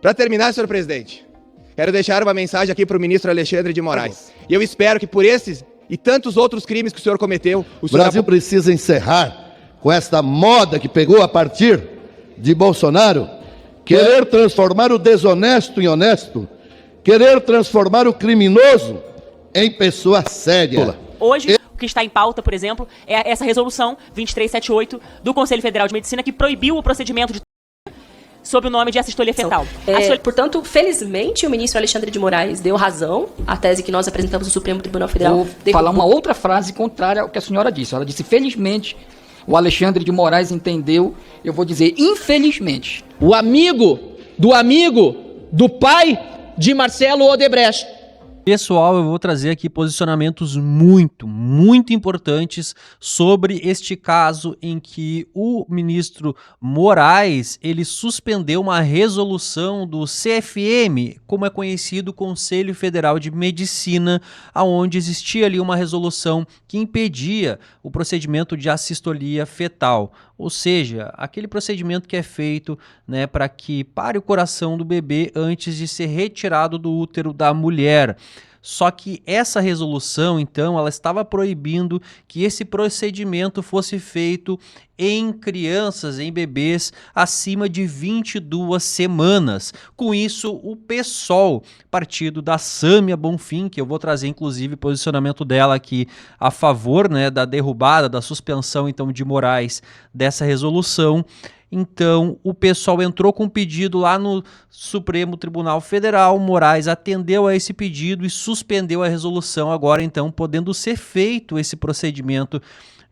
Para terminar, senhor presidente, quero deixar uma mensagem aqui para o ministro Alexandre de Moraes. E eu espero que por esses e tantos outros crimes que o senhor cometeu... O Brasil precisa encerrar com esta moda que pegou a partir de Bolsonaro, querer transformar o desonesto em honesto, querer transformar o criminoso em pessoa séria. Hoje, o que está em pauta, por exemplo, é essa resolução 2378 do Conselho Federal de Medicina que proibiu o procedimento de sob o nome de assistolia fetal. Portanto, felizmente, o ministro Alexandre de Moraes deu razão à tese que nós apresentamos no Supremo Tribunal Federal. Vou falar uma outra frase contrária ao que a senhora disse. Ela disse, felizmente, o Alexandre de Moraes entendeu, eu vou dizer, infelizmente. O amigo do pai de Marcelo Odebrecht. Pessoal, eu vou trazer aqui posicionamentos muito importantes sobre este caso em que o ministro Moraes, ele suspendeu uma resolução do CFM, como é conhecido, Conselho Federal de Medicina, onde existia ali uma resolução que impedia o procedimento de assistolia fetal. Ou seja, aquele procedimento que é feito, né, para que pare o coração do bebê antes de ser retirado do útero da mulher. Só que essa resolução, então, ela estava proibindo que esse procedimento fosse feito em crianças, em bebês acima de 22 semanas. Com isso, o PSOL, partido da Sâmia Bonfim, que eu vou trazer inclusive o posicionamento dela aqui a favor, né, da derrubada, da suspensão então de Moraes dessa resolução. Então, o pessoal entrou com um pedido lá no Supremo Tribunal Federal, Moraes atendeu a esse pedido e suspendeu a resolução, agora então podendo ser feito esse procedimento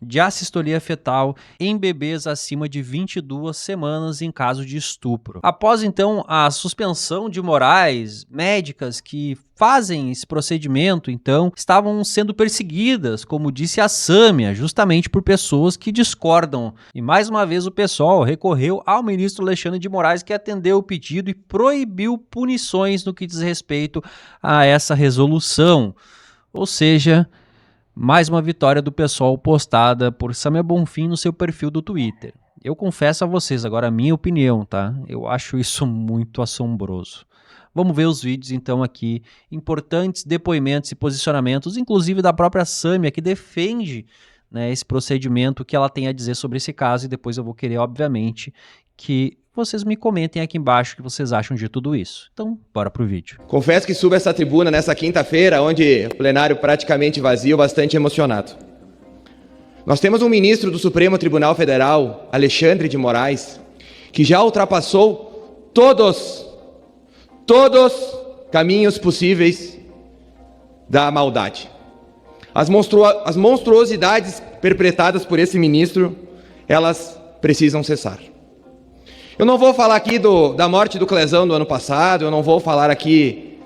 de assistolia fetal em bebês acima de 22 semanas em caso de estupro. Após então a suspensão de Moraes, médicas que fazem esse procedimento então estavam sendo perseguidas, como disse a Sâmia, justamente por pessoas que discordam. E mais uma vez o pessoal recorreu ao ministro Alexandre de Moraes, que atendeu o pedido e proibiu punições no que diz respeito a essa resolução. Ou seja, mais uma vitória do PSOL postada por Sâmia Bonfim no seu perfil do Twitter. Eu confesso a vocês, agora a minha opinião, tá? Eu acho isso muito assombroso. Vamos ver os vídeos então aqui, importantes depoimentos e posicionamentos, inclusive da própria Sâmia, que defende, né, esse procedimento, que ela tem a dizer sobre esse caso, e depois eu vou querer, obviamente, que vocês me comentem aqui embaixo o que vocês acham de tudo isso. Então, bora pro vídeo. Confesso que subo essa tribuna nessa quinta-feira, onde o plenário praticamente vazio, bastante emocionado. Nós temos um ministro do Supremo Tribunal Federal, Alexandre de Moraes, que já ultrapassou todos caminhos possíveis da maldade. As monstruosidades perpetradas por esse ministro, elas precisam cessar. Eu não vou falar aqui da morte do Clezão do ano passado, eu não vou falar aqui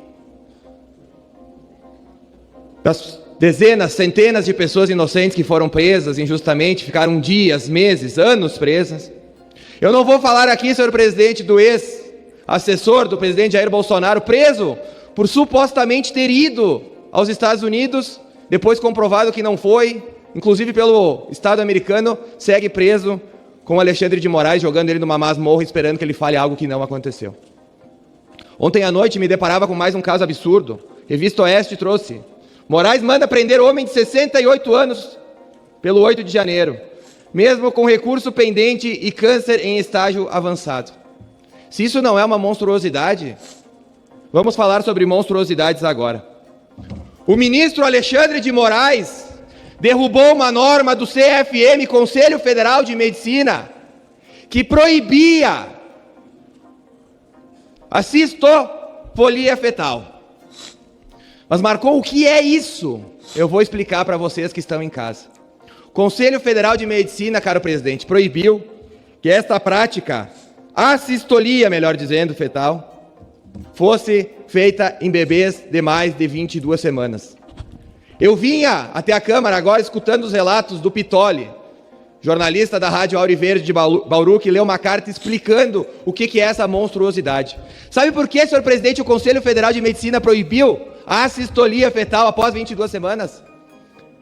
das dezenas, centenas de pessoas inocentes que foram presas injustamente, ficaram dias, meses, anos presas. Eu não vou falar aqui, senhor presidente, do ex-assessor do presidente Jair Bolsonaro, preso por supostamente ter ido aos Estados Unidos, depois comprovado que não foi, inclusive pelo Estado americano, segue preso, com o Alexandre de Moraes jogando ele numa masmorra, esperando que ele fale algo que não aconteceu. Ontem à noite me deparava com mais um caso absurdo. Revista Oeste trouxe. Moraes manda prender homem de 68 anos pelo 8 de janeiro, mesmo com recurso pendente e câncer em estágio avançado. Se isso não é uma monstruosidade, vamos falar sobre monstruosidades agora. O ministro Alexandre de Moraes derrubou uma norma do CFM, Conselho Federal de Medicina, que proibia a assistolia fetal. Mas marcou o que é isso? Eu vou explicar para vocês que estão em casa. O Conselho Federal de Medicina, caro presidente, proibiu que esta prática, assistolia, melhor dizendo, fetal, fosse feita em bebês de mais de 22 semanas. Eu vinha até a Câmara agora escutando os relatos do Pitoli, jornalista da Rádio Auriverde de Bauru, que leu uma carta explicando o que é essa monstruosidade. Sabe por que, senhor presidente, o Conselho Federal de Medicina proibiu a assistolia fetal após 22 semanas?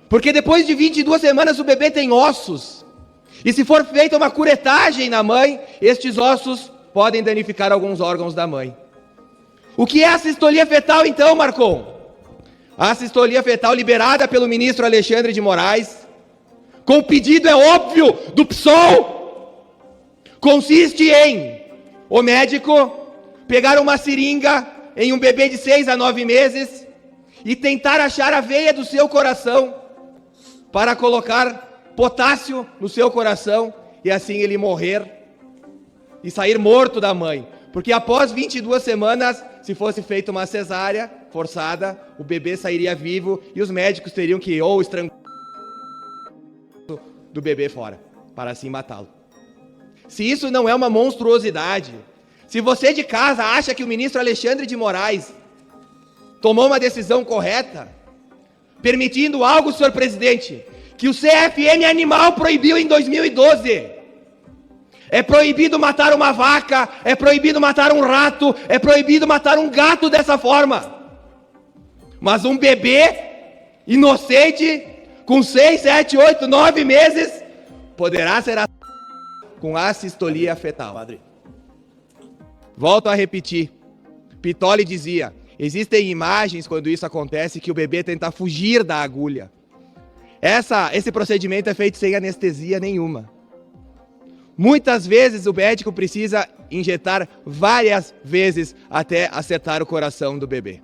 Porque depois de 22 semanas o bebê tem ossos. E se for feita uma curetagem na mãe, estes ossos podem danificar alguns órgãos da mãe. O que é a sistolia fetal, então, Marcon? A sistolia fetal liberada pelo ministro Alexandre de Moraes, com o pedido, é óbvio, do PSOL, consiste em o médico pegar uma seringa em um bebê de 6 a 9 meses e tentar achar a veia do seu coração para colocar potássio no seu coração e assim ele morrer e sair morto da mãe. Porque após 22 semanas, se fosse feita uma cesárea forçada, o bebê sairia vivo e os médicos teriam que ou estrangular do bebê fora, para assim matá-lo. Se isso não é uma monstruosidade, se você de casa acha que o ministro Alexandre de Moraes tomou uma decisão correta, permitindo algo, senhor presidente, que o CFM Animal proibiu em 2012. É proibido matar uma vaca, é proibido matar um rato, é proibido matar um gato dessa forma. Mas um bebê inocente, com 6, 7, 8, 9 meses, poderá ser com assistolia fetal. Padre. Volto a repetir. Pittoli dizia, existem imagens quando isso acontece que o bebê tenta fugir da agulha. Esse procedimento é feito sem anestesia nenhuma. Muitas vezes o médico precisa injetar várias vezes até acertar o coração do bebê.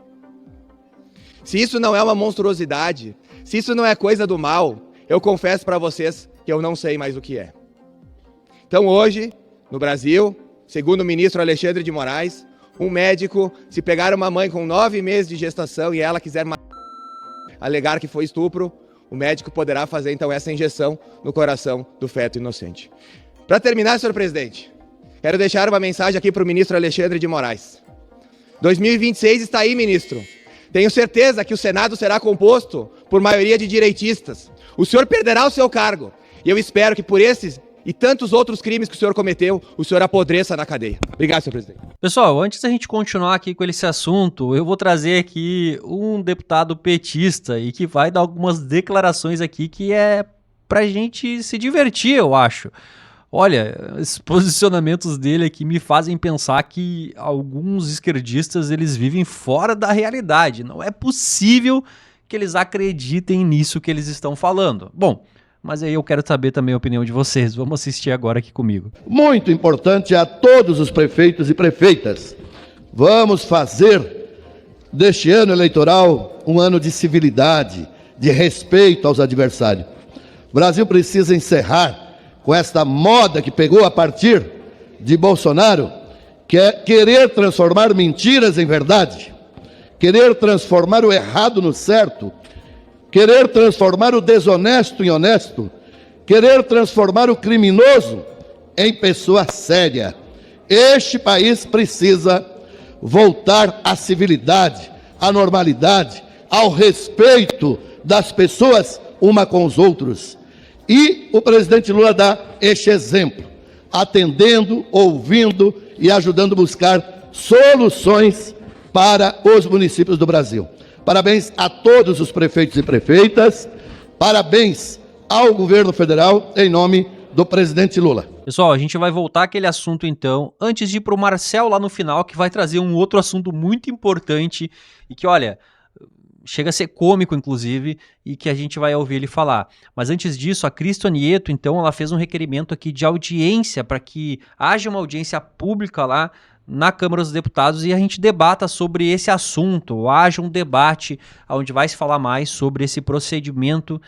Se isso não é uma monstruosidade, se isso não é coisa do mal, eu confesso para vocês que eu não sei mais o que é. Então hoje, no Brasil, segundo o ministro Alexandre de Moraes, um médico, se pegar uma mãe com 9 meses de gestação e ela quiser alegar que foi estupro, o médico poderá fazer então essa injeção no coração do feto inocente. Para terminar, senhor presidente, quero deixar uma mensagem aqui para o ministro Alexandre de Moraes. 2026 está aí, ministro. Tenho certeza que o Senado será composto por maioria de direitistas. O senhor perderá o seu cargo. E eu espero que por esses e tantos outros crimes que o senhor cometeu, o senhor apodreça na cadeia. Obrigado, senhor presidente. Pessoal, antes da gente continuar aqui com esse assunto, eu vou trazer aqui um deputado petista e que vai dar algumas declarações aqui que é pra gente se divertir, eu acho. Olha, esses posicionamentos dele aqui me fazem pensar que alguns esquerdistas eles vivem fora da realidade. Não é possível que eles acreditem nisso que eles estão falando. Bom, mas aí eu quero saber também a opinião de vocês. Vamos assistir agora aqui comigo. Muito importante a todos os prefeitos e prefeitas. Vamos fazer deste ano eleitoral um ano de civilidade, de respeito aos adversários. O Brasil precisa encerrar com esta moda que pegou a partir de Bolsonaro, que é querer transformar mentiras em verdade, querer transformar o errado no certo, querer transformar o desonesto em honesto, querer transformar o criminoso em pessoa séria. Este país precisa voltar à civilidade, à normalidade, ao respeito das pessoas uma com os outros. E o presidente Lula dá este exemplo, atendendo, ouvindo e ajudando a buscar soluções para os municípios do Brasil. Parabéns a todos os prefeitos e prefeitas, parabéns ao governo federal, em nome do presidente Lula. Pessoal, a gente vai voltar àquele assunto então, antes de ir para o Marcel lá no final, que vai trazer um outro assunto muito importante e que, olha, chega a ser cômico, inclusive, e que a gente vai ouvir ele falar. Mas antes disso, a Cristo Nieto, então, ela fez um requerimento aqui de audiência, para que haja uma audiência pública lá na Câmara dos Deputados e a gente debata sobre esse assunto, haja um debate onde vai se falar mais sobre esse procedimento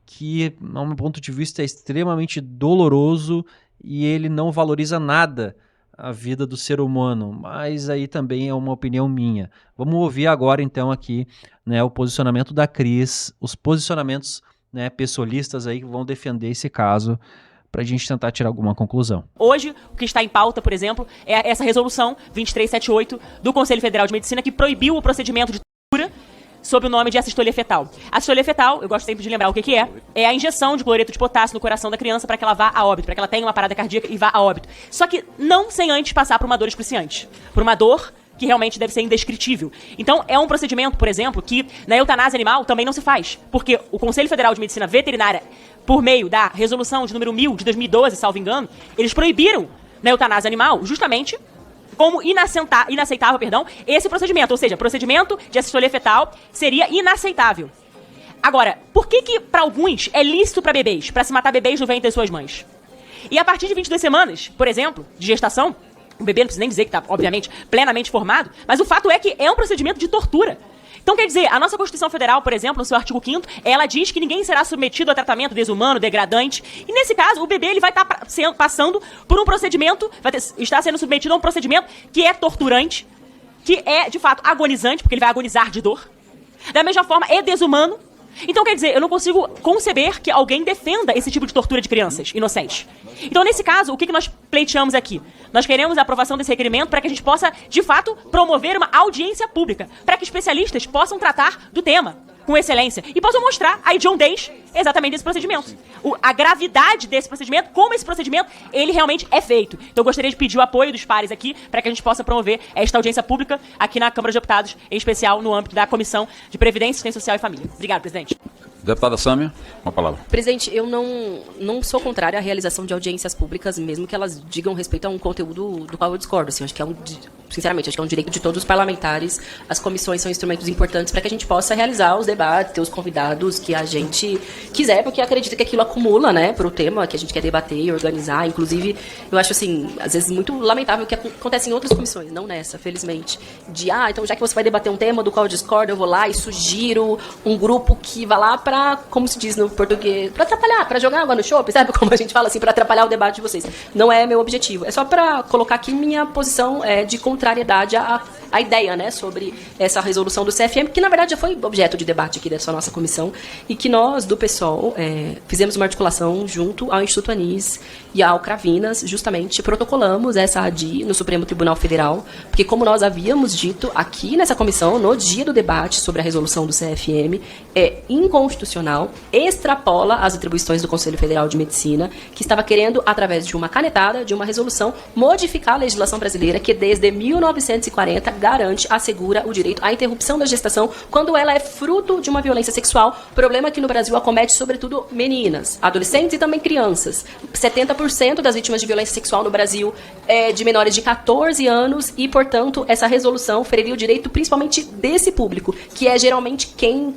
que, a meu ponto de vista, é extremamente doloroso e ele não valoriza nada a vida do ser humano, mas aí também é uma opinião minha. Vamos ouvir agora então aqui, né, o posicionamento da Cris, os posicionamentos, né, pessoalistas aí que vão defender esse caso para a gente tentar tirar alguma conclusão. Hoje, o que está em pauta, por exemplo, é essa resolução 2378 do Conselho Federal de Medicina que proibiu o procedimento de tortura sob o nome de assistolia fetal. A assistolia fetal, eu gosto sempre de lembrar o que é a injeção de cloreto de potássio no coração da criança para que ela vá a óbito, para que ela tenha uma parada cardíaca e vá a óbito. Só que não sem antes passar por uma dor excruciante, por uma dor que realmente deve ser indescritível. Então, é um procedimento, por exemplo, que na eutanásia animal também não se faz, porque o Conselho Federal de Medicina Veterinária, por meio da resolução de número 1000 de 2012, salvo engano, eles proibiram na eutanásia animal justamente como inaceitável, esse procedimento. Ou seja, procedimento de assistolia fetal seria inaceitável. Agora, por que para alguns é lícito para bebês, para se matar bebês no ventre das suas mães? E a partir de 22 semanas, por exemplo, de gestação, o bebê não precisa nem dizer que está, obviamente, plenamente formado, mas o fato é que é um procedimento de tortura. Então, quer dizer, a nossa Constituição Federal, por exemplo, no seu artigo 5º, ela diz que ninguém será submetido a tratamento desumano, degradante. E, nesse caso, o bebê ele vai estar passando por um procedimento, está sendo submetido a um procedimento que é torturante, que é, de fato, agonizante, porque ele vai agonizar de dor. Da mesma forma, é desumano. Então, quer dizer, eu não consigo conceber que alguém defenda esse tipo de tortura de crianças inocentes. Então, nesse caso, o que nós pleiteamos aqui? Nós queremos a aprovação desse requerimento para que a gente possa, de fato, promover uma audiência pública, para que especialistas possam tratar do tema com excelência e possam mostrar a hediondez exatamente desse procedimento. A gravidade desse procedimento, como esse procedimento, ele realmente é feito. Então, eu gostaria de pedir o apoio dos pares aqui para que a gente possa promover esta audiência pública aqui na Câmara de Deputados, em especial no âmbito da Comissão de Previdência, Assistência Social e Família. Obrigado, presidente. Deputada Sâmia, uma palavra. Presidente, eu não sou contrária à realização de audiências públicas, mesmo que elas digam respeito a um conteúdo do qual eu discordo. Assim, acho que sinceramente, acho que é um direito de todos os parlamentares. As comissões são instrumentos importantes para que a gente possa realizar os debates, ter os convidados que a gente quiser, porque acredito que aquilo acumula, né, para o tema que a gente quer debater e organizar. Inclusive, eu acho, assim, às vezes muito lamentável o que acontece em outras comissões, não nessa, felizmente. Então já que você vai debater um tema do qual eu discordo, eu vou lá e sugiro um grupo que vá lá para, como se diz no português, para atrapalhar, para jogar água no chope, sabe? Como a gente fala assim, para atrapalhar o debate de vocês. Não é meu objetivo. É só para colocar aqui minha posição de contrariedade à ideia, né, sobre essa resolução do CFM, que na verdade já foi objeto de debate aqui dessa nossa comissão, e que nós, do PSOL, fizemos uma articulação junto ao Instituto Anis e ao Cravinas, justamente protocolamos essa ADI no Supremo Tribunal Federal, porque como nós havíamos dito aqui nessa comissão, no dia do debate sobre a resolução do CFM, é inconstitucional, extrapola as atribuições do Conselho Federal de Medicina, que estava querendo, através de uma canetada, de uma resolução, modificar a legislação brasileira, que desde 1940 garante, assegura o direito à interrupção da gestação quando ela é fruto de uma violência sexual, problema que no Brasil acomete sobretudo meninas, adolescentes e também crianças. 70% das vítimas de violência sexual no Brasil é de menores de 14 anos e, portanto, essa resolução feriria o direito principalmente desse público, que é geralmente quem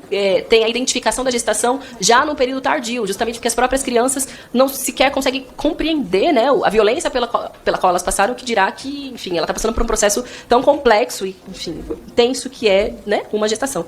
tem a identificação da gestação já no período tardio, justamente porque as próprias crianças não sequer conseguem compreender, né, a violência pela qual elas passaram, que dirá que, enfim, ela está passando por um processo tão complexo e, enfim, tenso que é, né, uma gestação.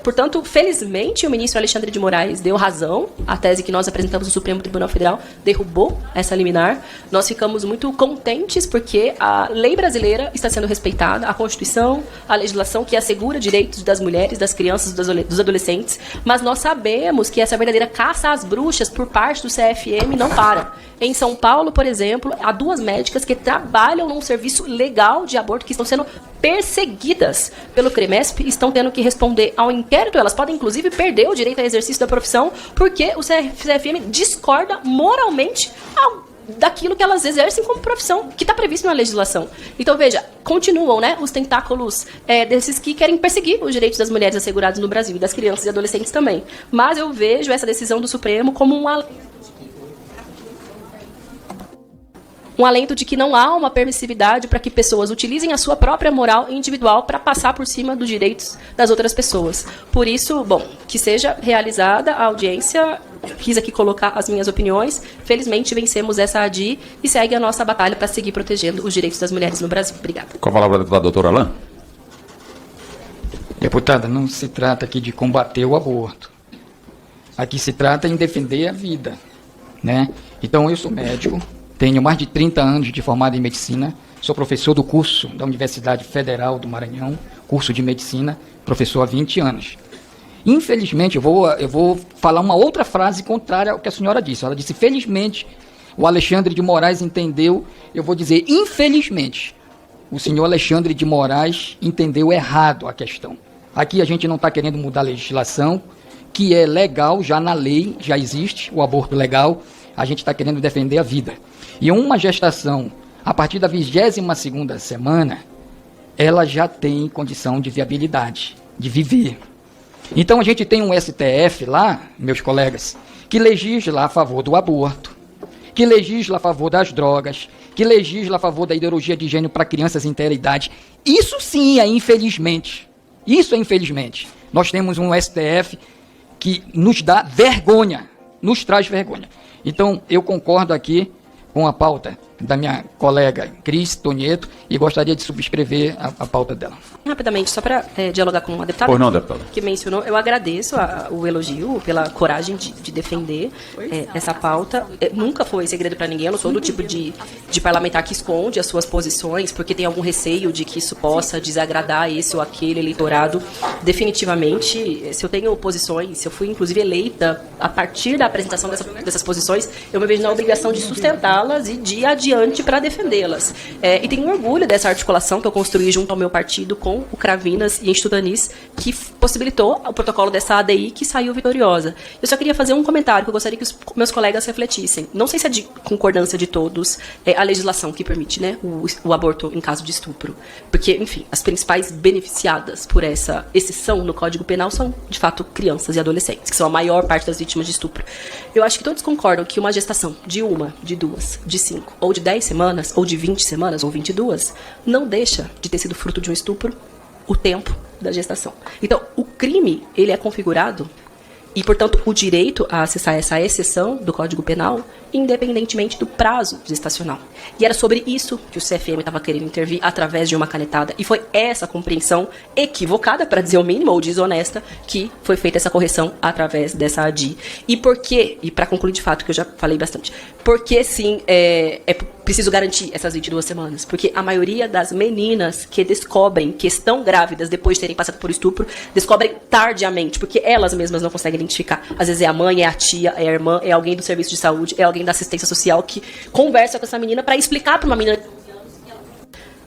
Portanto, felizmente, o ministro Alexandre de Moraes deu razão à tese que nós apresentamos no Supremo Tribunal Federal, derrubou essa liminar. Nós ficamos muito contentes porque a lei brasileira está sendo respeitada, a Constituição, a legislação que assegura direitos das mulheres, das crianças, dos adolescentes, mas nós sabemos que essa verdadeira caça às bruxas por parte do CFM não para. Em São Paulo, por exemplo, há 2 médicas que trabalham num serviço legal de aborto que estão sendo perseguidas pelo CREMESP, estão tendo que responder ao inquérito. Elas podem, inclusive, perder o direito ao exercício da profissão porque o CFM discorda moralmente daquilo que elas exercem como profissão, que está previsto na legislação. Então, veja, continuam, né, os tentáculos desses que querem perseguir os direitos das mulheres assegurados no Brasil e das crianças e adolescentes também. Mas eu vejo essa decisão do Supremo como um alento de que não há uma permissividade para que pessoas utilizem a sua própria moral individual para passar por cima dos direitos das outras pessoas. Por isso, bom, que seja realizada a audiência, quis aqui colocar as minhas opiniões. Felizmente, vencemos essa ADI e segue a nossa batalha para seguir protegendo os direitos das mulheres no Brasil. Obrigada. Com a palavra da doutora Alain. Deputada, não se trata aqui de combater o aborto. Aqui se trata em defender a vida, né? Então, eu sou médico, tenho mais de 30 anos de formado em medicina, sou professor do curso da Universidade Federal do Maranhão, curso de medicina, professor há 20 anos. Infelizmente, eu vou falar uma outra frase contrária ao que a senhora disse. Ela disse, felizmente, o Alexandre de Moraes entendeu, eu vou dizer, infelizmente, o senhor Alexandre de Moraes entendeu errado a questão. Aqui a gente não está querendo mudar a legislação, que é legal, já na lei, já existe o aborto legal, a gente está querendo defender a vida. E uma gestação, a partir da 22ª semana, ela já tem condição de viabilidade, de viver. Então a gente tem um STF lá, meus colegas, que legisla a favor do aborto, que legisla a favor das drogas, que legisla a favor da ideologia de gênero para crianças em inteira idade. Isso sim é infelizmente. Isso é infelizmente. Nós temos um STF que nos dá vergonha, nos traz vergonha. Então, eu concordo aqui com a pauta da minha colega Cris Tonieto e gostaria de subscrever a pauta dela. Rapidamente, só para dialogar com a deputada, Pois não, deputada. que mencionou, eu agradeço o elogio pela coragem de defender essa pauta. Nunca foi segredo para ninguém, eu não sou do tipo de parlamentar que esconde as suas posições porque tem algum receio de que isso possa desagradar esse ou aquele eleitorado. Definitivamente, se eu tenho posições, se eu fui inclusive eleita a partir da apresentação dessas posições, eu me vejo na obrigação de sustentá-las e de ir adiante para defendê-las. E tenho um orgulho dessa articulação que eu construí junto ao meu partido com o Cravinas e Instituto Anis, que possibilitou o protocolo dessa ADI que saiu vitoriosa. Eu só queria fazer um comentário que eu gostaria que os meus colegas refletissem. Não sei se é de concordância de todos a legislação que permite, né, o aborto em caso de estupro. Porque, enfim, as principais beneficiadas por essa exceção no Código Penal são, de fato, crianças e adolescentes, que são a maior parte das vítimas de estupro. Eu acho que todos concordam que uma gestação de 1, de 2, de 5, ou de 10 semanas, ou de 20 semanas, ou 22, não deixa de ter sido fruto de um estupro o tempo da gestação. Então, o crime, ele é configurado e, portanto, o direito a acessar essa exceção do Código Penal, independentemente do prazo gestacional. E era sobre isso que o CFM estava querendo intervir através de uma canetada. E foi essa compreensão equivocada, para dizer o mínimo, ou desonesta, que foi feita essa correção através dessa ADI. E por quê? E para concluir de fato, que eu já falei bastante. Porque, sim, é preciso garantir essas 22 semanas. Porque a maioria das meninas que descobrem que estão grávidas depois de terem passado por estupro, descobrem tardiamente, porque elas mesmas não conseguem identificar. Às vezes é a mãe, é a tia, é a irmã, é alguém do serviço de saúde, é alguém da assistência social que conversa com essa menina para explicar para uma menina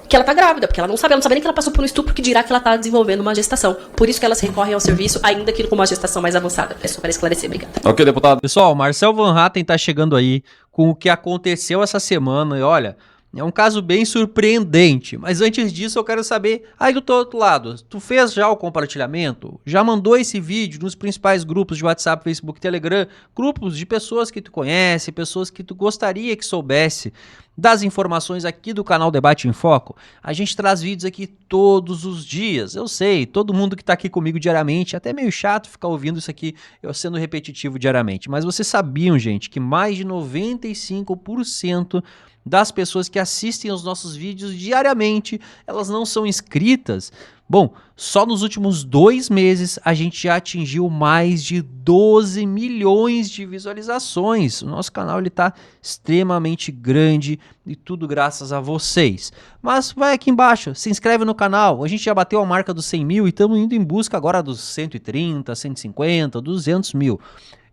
que ela tá grávida, porque ela não sabe nem que ela passou por um estupro, que dirá que ela tá desenvolvendo uma gestação. Por isso que elas recorrem ao serviço, ainda que com uma gestação mais avançada. É só para esclarecer, obrigada. Ok, deputado. Pessoal, Marcel Van Hatten tá chegando aí com o que aconteceu essa semana e olha, é um caso bem surpreendente, mas antes disso eu quero saber, aí do outro lado, tu fez já o compartilhamento? Já mandou esse vídeo nos principais grupos de WhatsApp, Facebook, Telegram, grupos de pessoas que tu conhece, pessoas que tu gostaria que soubesse das informações aqui do canal Debate em Foco? A gente traz vídeos aqui todos os dias, eu sei, todo mundo que tá aqui comigo diariamente, até meio chato ficar ouvindo isso aqui, eu sendo repetitivo diariamente, mas vocês sabiam, gente, que mais de 95% das pessoas que assistem aos nossos vídeos diariamente, elas não são inscritas? Bom, só nos últimos 2 meses a gente já atingiu mais de 12 milhões de visualizações. O nosso canal está extremamente grande e tudo graças a vocês. Mas vai aqui embaixo, se inscreve no canal. A gente já bateu a marca dos 100 mil e estamos indo em busca agora dos 130, 150, 200 mil.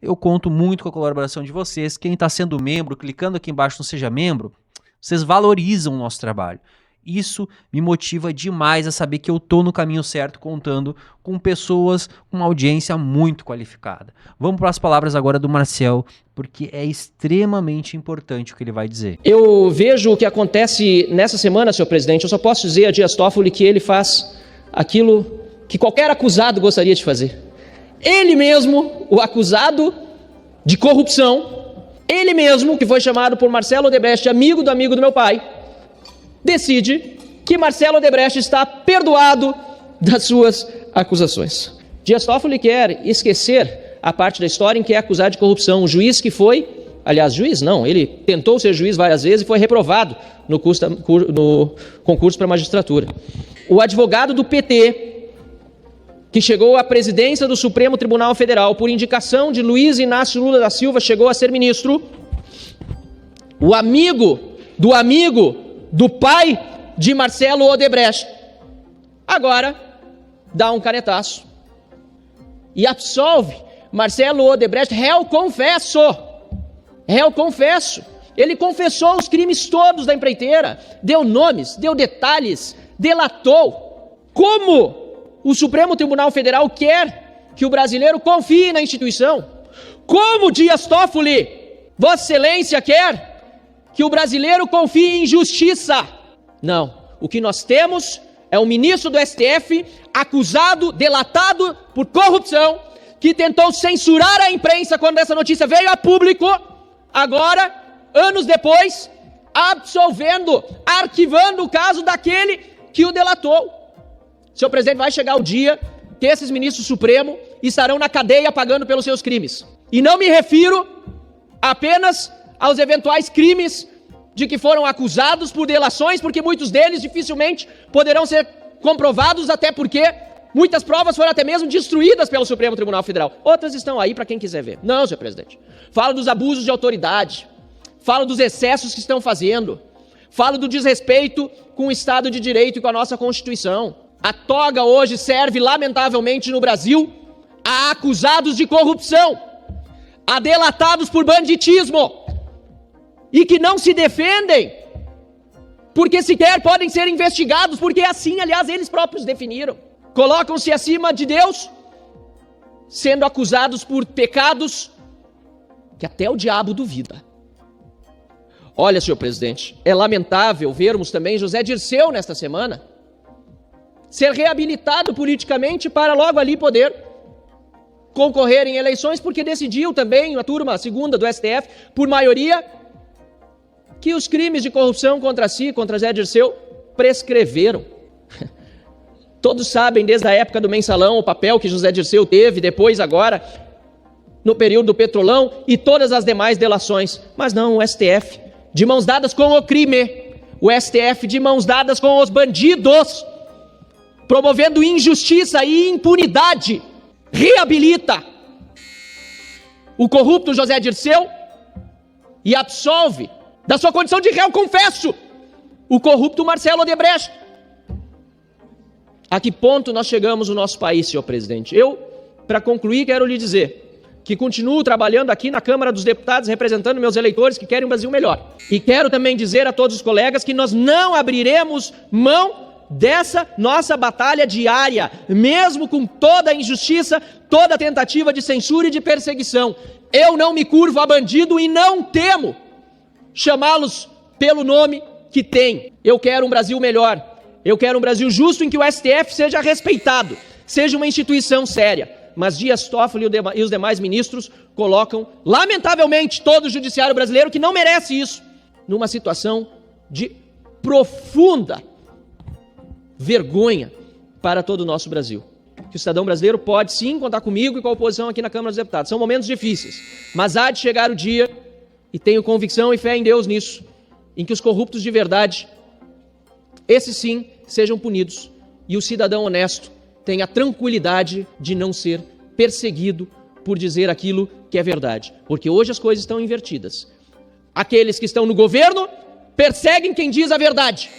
Eu conto muito com a colaboração de vocês. Quem está sendo membro, clicando aqui embaixo no Seja Membro, vocês valorizam o nosso trabalho. Isso me motiva demais a saber que eu estou no caminho certo, contando com pessoas com uma audiência muito qualificada. Vamos para as palavras agora do Marcel, porque é extremamente importante o que ele vai dizer. Eu vejo o que acontece nessa semana, senhor presidente. Eu só posso dizer a Dias Toffoli que ele faz aquilo que qualquer acusado gostaria de fazer. Ele mesmo, o acusado de corrupção, ele mesmo, que foi chamado por Marcelo Odebrecht, amigo do meu pai, decide que Marcelo Odebrecht está perdoado das suas acusações. Dias Toffoli quer esquecer a parte da história em que é acusado de corrupção. O juiz que foi, aliás, juiz não, ele tentou ser juiz várias vezes e foi reprovado no concurso para a magistratura. O advogado do PT, que chegou à presidência do Supremo Tribunal Federal por indicação de Luiz Inácio Lula da Silva, chegou a ser ministro. O amigo do pai de Marcelo Odebrecht agora dá um canetaço e absolve Marcelo Odebrecht, réu confesso. Ele confessou os crimes todos da empreiteira, deu nomes, deu detalhes, delatou. Como o Supremo Tribunal Federal quer que o brasileiro confie na instituição? Como Dias Toffoli, Vossa Excelência, quer que o brasileiro confie em justiça? Não. O que nós temos é um ministro do STF acusado, delatado por corrupção, que tentou censurar a imprensa quando essa notícia veio a público. Agora anos depois, absolvendo, arquivando o caso daquele que o delatou. Senhor presidente, vai chegar o dia que esses ministros supremos estarão na cadeia pagando pelos seus crimes. E não me refiro apenas aos eventuais crimes de que foram acusados por delações, porque muitos deles dificilmente poderão ser comprovados, até porque muitas provas foram até mesmo destruídas pelo Supremo Tribunal Federal. Outras estão aí para quem quiser ver. Não, senhor presidente. Falo dos abusos de autoridade, falo dos excessos que estão fazendo, falo do desrespeito com o Estado de Direito e com a nossa Constituição. A toga hoje serve, lamentavelmente, no Brasil, a acusados de corrupção, a delatados por banditismo, e que não se defendem, porque sequer podem ser investigados, porque assim, aliás, eles próprios definiram. Colocam-se acima de Deus, sendo acusados por pecados que até o diabo duvida. Olha, senhor presidente, é lamentável vermos também José Dirceu nesta semana ser reabilitado politicamente para logo ali poder concorrer em eleições, porque decidiu também a turma segunda do STF, por maioria, que os crimes de corrupção contra si, contra José Dirceu, prescreveram. Todos sabem, desde a época do mensalão, o papel que José Dirceu teve, depois agora, no período do Petrolão, e todas as demais delações. Mas não, o STF, de mãos dadas com o crime, o STF de mãos dadas com os bandidos, promovendo injustiça e impunidade, reabilita o corrupto José Dirceu e absolve da sua condição de réu confesso o corrupto Marcelo Odebrecht. A que ponto nós chegamos no nosso país, senhor presidente? Eu, para concluir, quero lhe dizer que continuo trabalhando aqui na Câmara dos Deputados, representando meus eleitores que querem um Brasil melhor. E quero também dizer a todos os colegas que nós não abriremos mão dessa nossa batalha diária, mesmo com toda a injustiça, toda a tentativa de censura e de perseguição. Eu não me curvo a bandido e não temo chamá-los pelo nome que tem. Eu quero um Brasil melhor. Eu quero um Brasil justo em que o STF seja respeitado, seja uma instituição séria. Mas Dias Toffoli e os demais ministros colocam, lamentavelmente, todo o judiciário brasileiro, que não merece isso, numa situação de profunda vergonha para todo o nosso Brasil. Que o cidadão brasileiro pode sim contar comigo e com a oposição aqui na Câmara dos Deputados. São momentos difíceis, mas há de chegar o dia, e tenho convicção e fé em Deus nisso, em que os corruptos de verdade, esses sim, sejam punidos, e o cidadão honesto tenha a tranquilidade de não ser perseguido por dizer aquilo que é verdade. Porque hoje as coisas estão invertidas. Aqueles que estão no governo perseguem quem diz a verdade,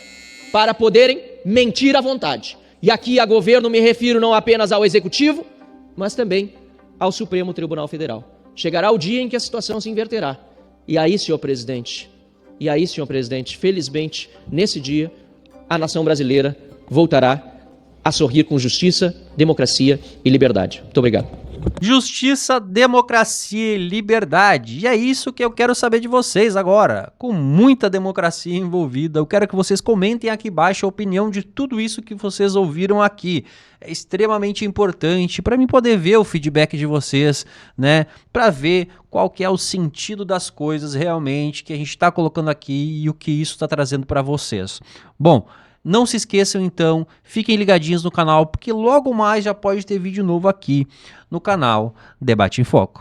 para poderem mentir à vontade. E aqui a governo me refiro não apenas ao Executivo, mas também ao Supremo Tribunal Federal. Chegará o dia em que a situação se inverterá. E aí, senhor presidente, felizmente, nesse dia, a nação brasileira voltará a sorrir com justiça, democracia e liberdade. Muito obrigado. Justiça, democracia e liberdade. E é isso que eu quero saber de vocês agora. Com muita democracia envolvida, eu quero que vocês comentem aqui embaixo a opinião de tudo isso que vocês ouviram aqui. É extremamente importante para mim poder ver o feedback de vocês, né? Para ver qual que é o sentido das coisas realmente que a gente está colocando aqui e o que isso está trazendo para vocês. Bom, não se esqueçam então, fiquem ligadinhos no canal, porque logo mais já pode ter vídeo novo aqui no canal Debate em Foco.